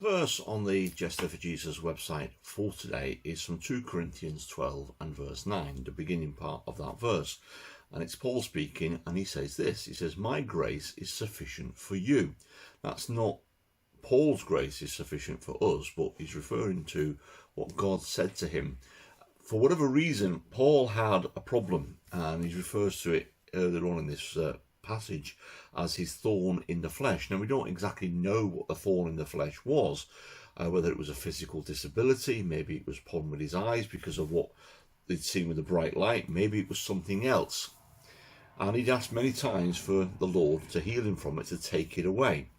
Verse on the Jester for Jesus website for today is from 2 Corinthians 12 and verse 9, the beginning part of that verse. And it's Paul speaking, and he says this. He says, "My grace is sufficient for you." That's not Paul's grace is sufficient for us, but he's referring to what God said to him. For whatever reason, Paul had a problem, and he refers to it earlier on in this passage as his thorn in the flesh. Now, we don't exactly know what the thorn in the flesh was, whether it was a physical disability, maybe it was a problem with his eyes because of what they'd seen with the bright light, maybe it was something else. And he'd asked many times for the Lord to heal him from it, to take it away.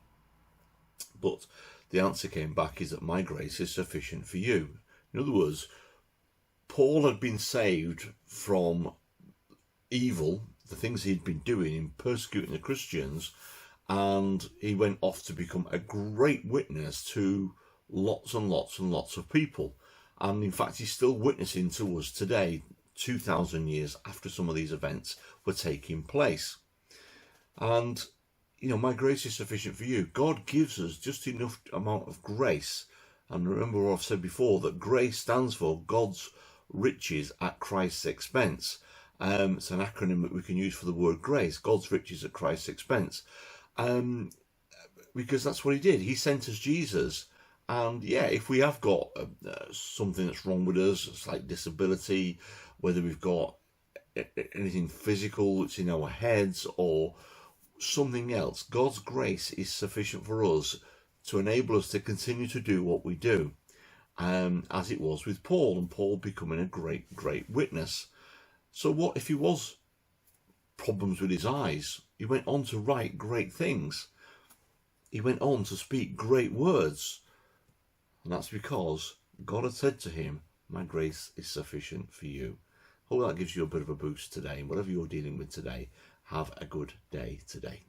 But the answer came back is that my grace is sufficient for you. In other words, Paul had been saved from evil, the things he'd been doing in persecuting the Christians, and he went off to become a great witness to lots and lots and lots of people. And in fact, he's still witnessing to us today, 2,000 years after some of these events were taking place. And, you know, my grace is sufficient for you. God gives us just enough amount of grace. And remember what I've said before, that grace stands for God's riches at Christ's expense. It's an acronym that we can use for the word grace, God's riches at Christ's expense. Because that's what he did. He sent us Jesus. And yeah, if we have got something that's wrong with us, it's like disability, whether we've got anything physical that's in our heads or something else, God's grace is sufficient for us to enable us to continue to do what we do, as it was with Paul, and Paul becoming a great witness. So what if he was problems with his eyes? He went on to write great things. He went on to speak great words. And that's because God had said to him, my grace is sufficient for you. Hope that gives you a bit of a boost today. And whatever you're dealing with today, have a good day today.